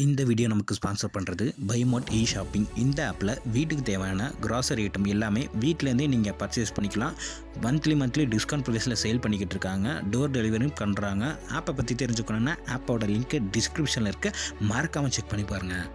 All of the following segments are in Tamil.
இந்த வீடியோ நமக்கு ஸ்பான்சர் பண்ணுறது பைமோட் இ ஷாப்பிங். இந்த ஆப்பில் வீட்டுக்கு தேவையான கிராசரி ஐட்டம் எல்லாமே வீட்டிலேருந்தே நீங்கள் பர்ச்சேஸ் பண்ணிக்கலாம். மந்த்லி டிஸ்கவுண்ட் ப்ரைஸில் சேல் பண்ணிக்கிட்டு இருக்காங்க. டோர் டெலிவரியும் பண்ணுறாங்க. ஆப்பை பற்றி தெரிஞ்சுக்கணுன்னா ஆப்போட லிங்க்கு டிஸ்கிரிப்ஷனில் இருக்க, மறக்காமல் செக் பண்ணி பாருங்கள்.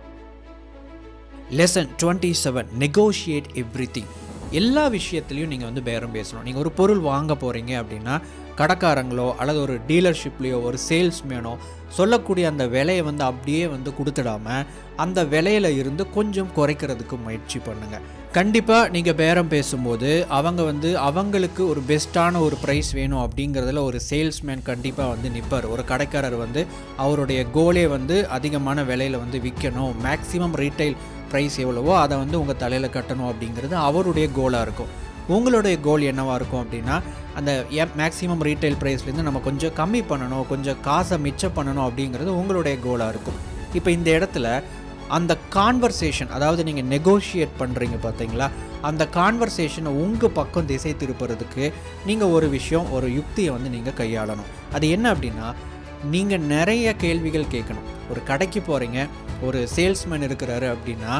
Lesson 27 negotiate everything. எல்லா விஷயத்துலையும் நீங்கள் பேரம் பேசணும். நீங்கள் ஒரு பொருள் வாங்க போகிறீங்க அப்படின்னா கடைக்காரங்களோ அல்லது ஒரு டீலர்ஷிப்லேயோ ஒரு சேல்ஸ்மேனோ சொல்லக்கூடிய அந்த விலையை அப்படியே கொடுத்துடாமல் அந்த விலையில இருந்து கொஞ்சம் குறைக்கிறதுக்கு முயற்சி பண்ணுங்கள். கண்டிப்பாக நீங்கள் பேரம் பேசும்போது அவங்க அவங்களுக்கு ஒரு பெஸ்ட்டான ஒரு ப்ரைஸ் வேணும் அப்படிங்கிறதுல ஒரு சேல்ஸ்மேன் கண்டிப்பாக நிற்பார். ஒரு கடைக்காரர் அவருடைய கோலே அதிகமான விலையில் விற்கணும், மேக்ஸிமம் ரீட்டைல் ப்ரைஸ் எவ்வளவோ அதை உங்கள் தலையில் கட்டணும் அப்படிங்கிறது அவருடைய கோலாக இருக்கும். உங்களுடைய கோல் என்னவாக இருக்கும் அப்படின்னா அந்த மேக்ஸிமம் ரீட்டைல் ப்ரைஸ்லேருந்து நம்ம கொஞ்சம் கம்மி பண்ணணும், கொஞ்சம் காசை மிச்சம் பண்ணணும் அப்படிங்கிறது உங்களுடைய கோலாக இருக்கும். இப்போ இந்த இடத்துல அந்த கான்வர்சேஷன், அதாவது நீங்கள் நெகோஷியேட் பண்ணுறீங்க பார்த்தீங்களா, அந்த கான்வர்சேஷனை உங்கள் பக்கம் திசை திருப்புறதுக்கு நீங்கள் ஒரு விஷயம், ஒரு யுக்தியை நீங்கள் கையாளணும். அது என்ன அப்படின்னா, நீங்கள் நிறைய கேள்விகள் கேட்கணும். ஒரு கடைக்கு போகிறீங்க, ஒரு சேல்ஸ்மேன் இருக்கிறாரு அப்படின்னா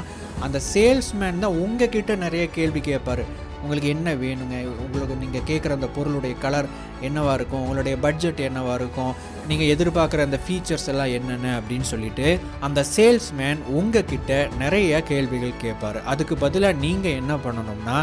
அந்த சேல்ஸ்மேன் தான் உங்ககிட்ட நிறைய கேள்வி கேட்பார். உங்களுக்கு என்ன வேணுங்க, உங்களுக்கு நீங்கள் கேட்குற அந்த பொருளுடைய கலர் என்னவாக இருக்கும், உங்களுடைய பட்ஜெட் என்னவாக இருக்கும், நீங்கள் எதிர்பார்க்குற அந்த ஃபீச்சர்ஸ் எல்லாம் என்னென்ன அப்படின்னு சொல்லிட்டு அந்த சேல்ஸ்மேன் உங்ககிட்ட நிறைய கேள்விகள் கேட்பார். அதுக்கு பதிலாக நீங்கள் என்ன பண்ணணும்னா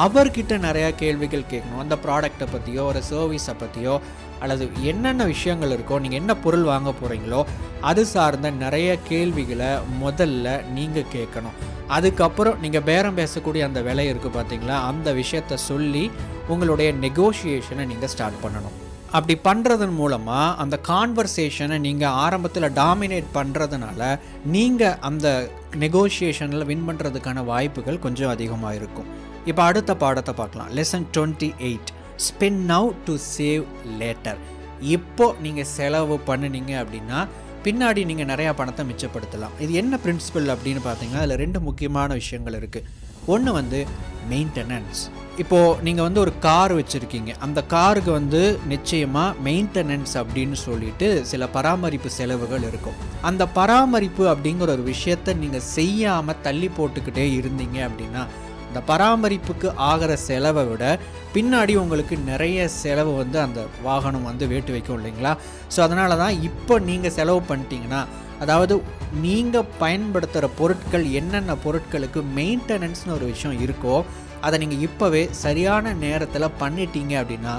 அவர்கிட்ட நிறையா கேள்விகள் கேட்கணும். அந்த ப்ராடக்டை பற்றியோ ஒரு சர்வீஸை பற்றியோ அல்லது என்னென்ன விஷயங்கள் இருக்கோ, நீங்கள் என்ன பொருள் வாங்க போகிறீங்களோ அது சார்ந்த நிறைய கேள்விகளை முதல்ல நீங்கள் கேட்கணும். அதுக்கப்புறம் நீங்கள் பேரம் பேசக்கூடிய அந்த விலை இருக்குது பார்த்தீங்களா, அந்த விஷயத்த சொல்லி உங்களுடைய நெகோஷியேஷனை நீங்கள் ஸ்டார்ட் பண்ணணும். அப்படி பண்ணுறதன் மூலமாக அந்த கான்வர்சேஷனை நீங்கள் ஆரம்பத்தில் டாமினேட் பண்ணுறதுனால நீங்கள் அந்த நெகோஷியேஷனில் வின் பண்ணுறதுக்கான வாய்ப்புகள் கொஞ்சம் அதிகமாக இருக்கும். இப்போ அடுத்த பாடத்தை பார்க்கலாம். Lesson 28 spend now to save later. இப்போ நீங்கள் செலவு பண்ணினீங்க அப்படின்னா பின்னாடி நீங்கள் நிறையா பணத்தை மிச்சப்படுத்தலாம். இது என்ன பிரின்சிபல் அப்படின்னு பார்த்தீங்கன்னா அதில் ரெண்டு முக்கியமான விஷயங்கள் இருக்குது. ஒன்று மெயின்டெனன்ஸ். இப்போது நீங்கள் ஒரு கார் வச்சுருக்கீங்க, அந்த காருக்கு நிச்சயமாக மெயின்டெனன்ஸ் அப்படின்னு சொல்லிட்டு சில பராமரிப்பு செலவுகள் இருக்கும். அந்த பராமரிப்பு அப்படிங்கிற ஒரு விஷயத்தை நீங்கள் செய்யாமல் தள்ளி போட்டுக்கிட்டே இருந்தீங்க அப்படின்னா இந்த பராமரிப்புக்கு ஆகிற செலவை விட பின்னாடி உங்களுக்கு நிறைய செலவு அந்த வாகனம் வேட்டு வைக்கும் இல்லைங்களா. ஸோ அதனால தான் இப்போ நீங்கள் செலவு பண்ணிட்டீங்கன்னா, அதாவது நீங்கள் பயன்படுத்துகிற பொருட்கள் என்னென்ன பொருட்களுக்கு மெயின்டெனன்ஸ்னு ஒரு விஷயம் இருக்கோ அதை நீங்கள் இப்போவே சரியான நேரத்தில் பண்ணிட்டீங்க அப்படின்னா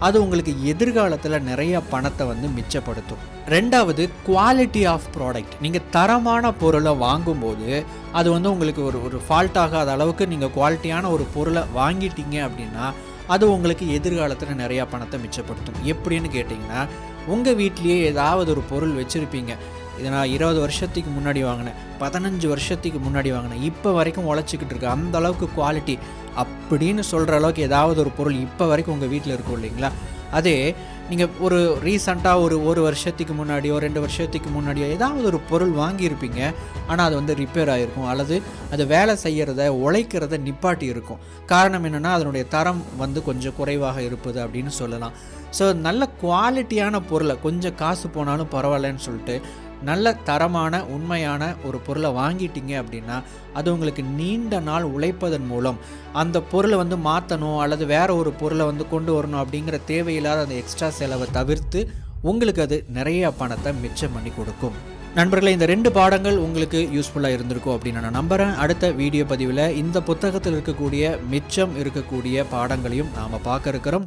அது உங்களுக்கு எதிர்காலத்தில் நிறைய பணத்தை மிச்சப்படுத்தும். ரெண்டாவது குவாலிட்டி ஆஃப் ப்ராடக்ட். நீங்கள் தரமான பொருளை வாங்கும்போது அது உங்களுக்கு ஒரு ஃபால்ட் ஆகாத அளவுக்கு நீங்கள் குவாலிட்டியான ஒரு பொருளை வாங்கிட்டீங்க அப்படின்னா அது உங்களுக்கு எதிர்காலத்தில் நிறையா பணத்தை மிச்சப்படுத்தும். எப்படின்னு கேட்டிங்கன்னா, உங்கள் வீட்லேயே ஏதாவது ஒரு பொருள் வச்சுருப்பீங்க. இதை நான் 20 வருஷத்துக்கு முன்னாடி வாங்கினேன், 15 வருஷத்துக்கு முன்னாடி வாங்கினேன், இப்போ வரைக்கும் உழைச்சிக்கிட்டு இருக்கு, அந்த அளவுக்கு குவாலிட்டி அப்படின்னு சொல்கிற அளவுக்கு ஏதாவது ஒரு பொருள் இப்போ வரைக்கும் உங்கள் வீட்டில் இருக்கும் இல்லைங்களா. அதே நீங்கள் ஒரு ரீசண்டாக ஒரு வருஷத்துக்கு முன்னாடியோ 2 வருஷத்துக்கு முன்னாடியோ ஏதாவது ஒரு பொருள் வாங்கியிருப்பீங்க, ஆனால் அது ரிப்பேர் ஆகிருக்கும் அல்லது அது வேலை செய்கிறத உழைக்கிறத நிப்பாட்டி இருக்கும். காரணம் என்னென்னா அதனுடைய தரம் கொஞ்சம் குறைவாக இருப்பது அப்படின்னு சொல்லலாம். ஸோ நல்ல குவாலிட்டியான பொருளை கொஞ்சம் காசு போனாலும் பரவாயில்லன்னு சொல்லிட்டு நல்ல தரமான உண்மையான ஒரு பொருளை வாங்கிட்டீங்க அப்படின்னா அது உங்களுக்கு நீண்ட நாள் உழைப்பதன் மூலம் அந்த பொருளை மாற்றணும் அல்லது வேறு ஒரு பொருளை கொண்டு வரணும் அப்படிங்கிற தேவையில்லாத அந்த எக்ஸ்ட்ரா செலவை தவிர்த்து உங்களுக்கு அது நிறைய பணத்தை மிச்சம் பண்ணி கொடுக்கும். நண்பர்களே, இந்த 2 பாடங்கள் உங்களுக்கு யூஸ்ஃபுல்லாக இருந்திருக்கும் அப்படின்னு நான் நம்புகிறேன். அடுத்த வீடியோ பதிவில் இந்த புத்தகத்தில் இருக்கக்கூடிய மிச்சம் இருக்கக்கூடிய பாடங்களையும் நாம் பார்க்க இருக்கிறோம்.